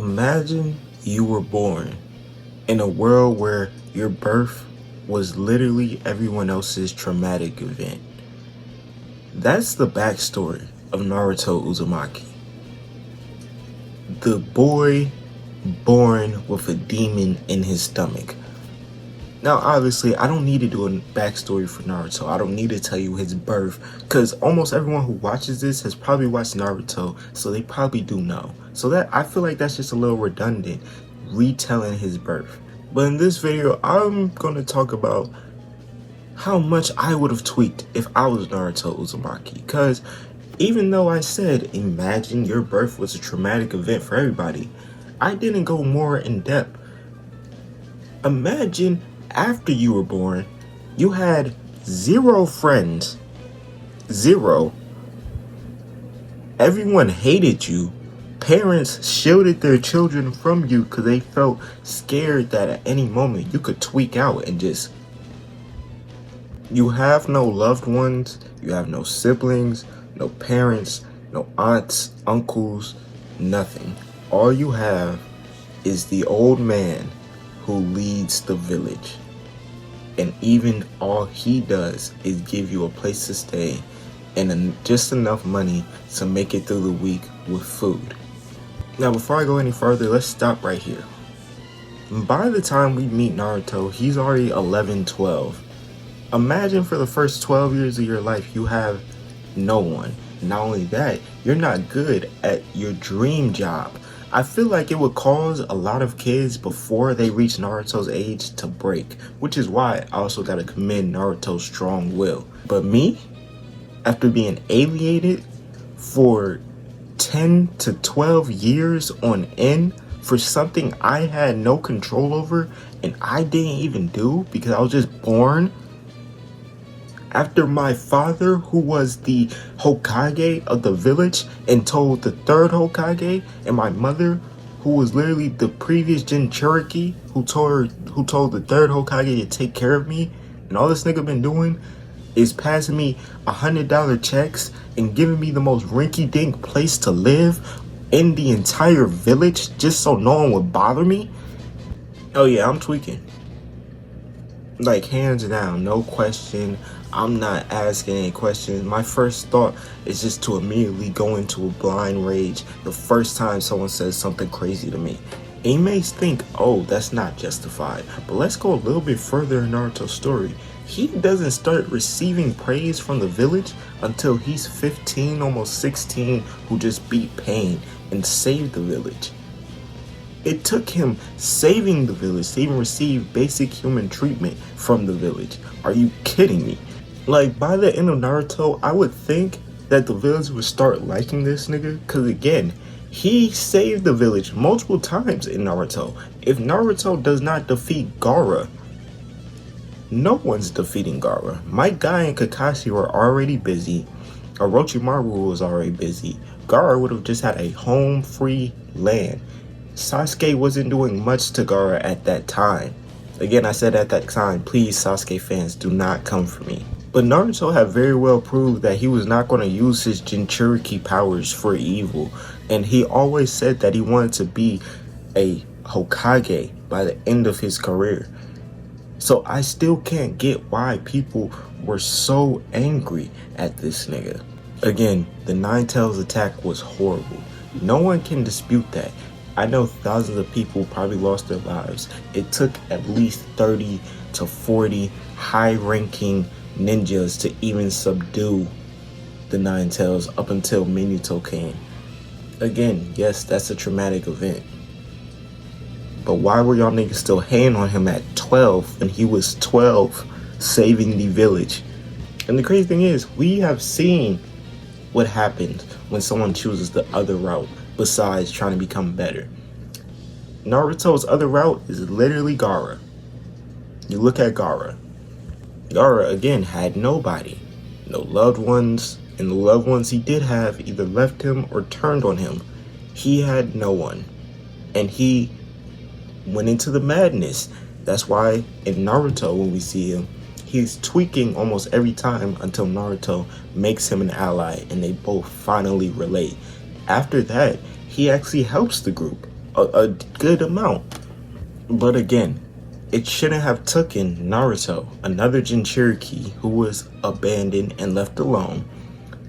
Imagine you were born in a world where your birth was literally everyone else's traumatic event. That's the backstory of Naruto Uzumaki. The boy born with a demon in his stomach. Now, obviously, I don't need to do a backstory for Naruto. I don't need to tell you his birth, because almost everyone who watches this has probably watched Naruto, so they probably do know. So that I feel like that's just a little redundant, retelling his birth. But in this video, I'm going to talk about how much I would have tweaked if I was Naruto Uzumaki. Because even though I said, imagine your birth was a traumatic event for everybody, I didn't go more in depth. Imagine after you were born, you had 0 friends. 0. Everyone hated you. Parents shielded their children from you because they felt scared that at any moment you could tweak out and just... You have no loved ones, you have no siblings, no parents, no aunts, uncles, nothing. All you have is the old man who leads the village. And even all he does is give you a place to stay and just enough money to make it through the week with food. Now, before I go any further, let's stop right here. By the time we meet Naruto, he's already 11, 12. Imagine for the first 12 years of your life, you have no one. Not only that, you're not good at your dream job. I feel like it would cause a lot of kids before they reach Naruto's age to break, which is why I also gotta commend Naruto's strong will. But me, after being alienated for 10 to 12 years on end for something I had no control over and I didn't even do because I was just born, after my father, who was the Hokage of the village and told the 3rd Hokage, and my mother, who was literally the previous Jinchuriki, who told the 3rd Hokage to take care of me, and all this nigga been doing is passing me $100 checks and giving me the most rinky-dink place to live in the entire village just so no one would bother me. Oh yeah, I'm tweaking. Like, hands down, no question. I'm not asking any questions. My first thought is just to immediately go into a blind rage the first time someone says something crazy to me. And you may think, oh, that's not justified. But let's go a little bit further in Naruto's story. He doesn't start receiving praise from the village until he's 15, almost 16, who just beat Pain and saved the village. It took him saving the village to even receive basic human treatment from the village. Are you kidding me? Like, by the end of Naruto, I would think that the village would start liking this nigga. Because again, he saved the village multiple times in Naruto. If Naruto does not defeat Gaara, no one's defeating Gaara. My guy and Kakashi were already busy. Orochimaru was already busy. Gaara would have just had a home-free land. Sasuke wasn't doing much to Gaara at that time. Again, I said at that time, please Sasuke fans, do not come for me. But Naruto had very well proved that he was not going to use his Jinchuriki powers for evil. And he always said that he wanted to be a Hokage by the end of his career. So I still can't get why people were so angry at this nigga. Again, the Nine Tails attack was horrible. No one can dispute that. I know thousands of people probably lost their lives. It took at least 30 to 40 high-ranking ninjas to even subdue the Nine Tails up until Minato came. Again, yes, that's a traumatic event. But why were y'all niggas still hating on him at 12 when he was 12 saving the village? And the crazy thing is, we have seen what happens when someone chooses the other route besides trying to become better. Naruto's other route is literally Gaara. You look at Gaara. Gaara, again, had nobody. No loved ones, and the loved ones he did have either left him or turned on him. He had no one. And he went into the madness. That's why in Naruto, when we see him, he's tweaking almost every time until Naruto makes him an ally and they both finally relate. After that, he actually helps the group. a good amount. But again, it shouldn't have taken Naruto, another Jinchuriki who was abandoned and left alone,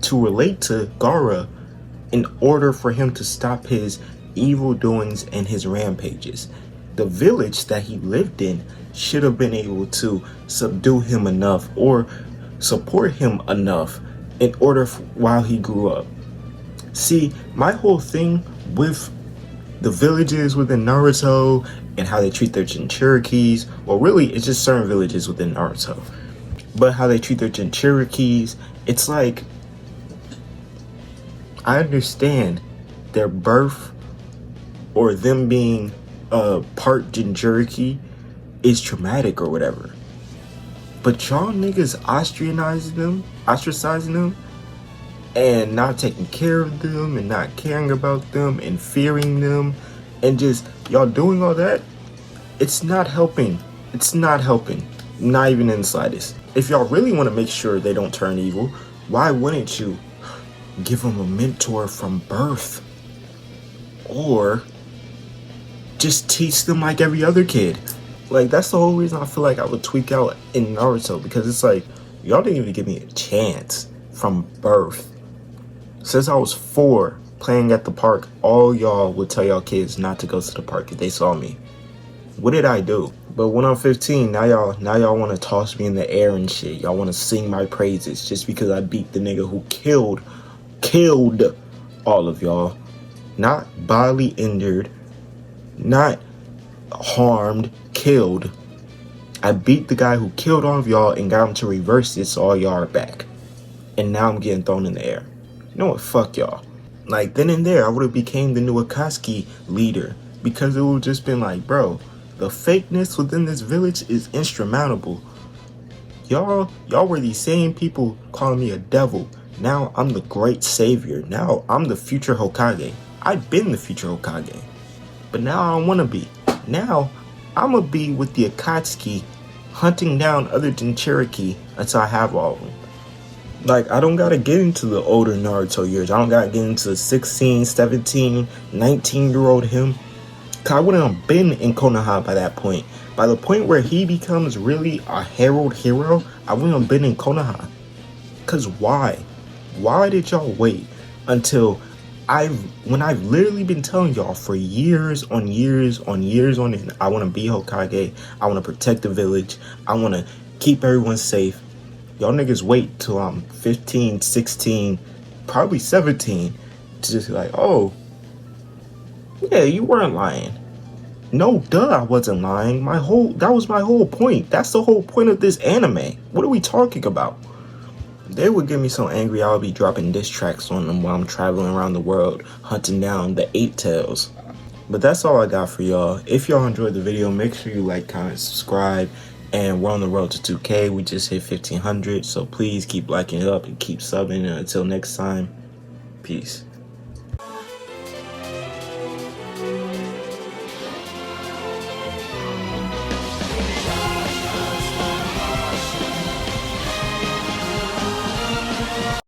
to relate to Gaara in order for him to stop his evil doings and his rampages. The village that he lived in should have been able to subdue him enough or support him enough in order while he grew up. See, my whole thing with the villages within Naruto and how they treat their Jinchurikis, well, really, it's just certain villages within Naruto, but how they treat their Jinchurikis, it's like, I understand their birth or them being part Jinchuriki is traumatic or whatever, but y'all niggas ostracizing them, and not taking care of them and not caring about them and fearing them and just y'all doing all that, it's not helping. It's not helping. Not even in the slightest. If y'all really want to make sure they don't turn evil, why wouldn't you give them a mentor from birth? Or just teach them like every other kid. Like, that's the whole reason I feel like I would tweak out in Naruto, because it's like, y'all didn't even give me a chance from birth. Since I was 4 playing at the park, all y'all would tell y'all kids not to go to the park if they saw me. What did I do? But when I'm 15, now y'all want to toss me in the air and shit. Y'all want to sing my praises just because I beat the nigga who killed all of y'all. Not bodily injured, not harmed, killed. I beat the guy who killed all of y'all and got him to reverse it, so all y'all are back. And now I'm getting thrown in the air. You know what? Fuck y'all. Like, then and there, I would have became the new akatsuki leader, because it would have just been like, bro, the fakeness within this village is insurmountable. Y'all were these same people calling me a devil. Now I'm the great savior. Now I'm the future Hokage. I've been the future Hokage. But now I don't want to be. Now I'm going to be with the akatsuki, hunting down other Jinchuriki until I have all of them. Like, I don't gotta get into the older Naruto years. I don't gotta get into the 16, 17, 19-year-old him. Cause I wouldn't have been in Konoha by that point. By the point where he becomes really a herald hero, I wouldn't have been in Konoha. Cause why? Why did y'all wait until when I've literally been telling y'all for years on years on end, I want to be Hokage, I want to protect the village, I want to keep everyone safe. Y'all niggas wait till I'm 15, 16, probably 17 to just be like, oh, yeah, you weren't lying. No, duh, I wasn't lying. That was my whole point. That's the whole point of this anime. What are we talking about? They would get me so angry I would be dropping diss tracks on them while I'm traveling around the world hunting down the 8 tails. But that's all I got for y'all. If y'all enjoyed the video, make sure you like, comment, subscribe. And we're on the road to 2K. We just hit 1,500. So please keep liking it up and keep subbing. And until next time, peace.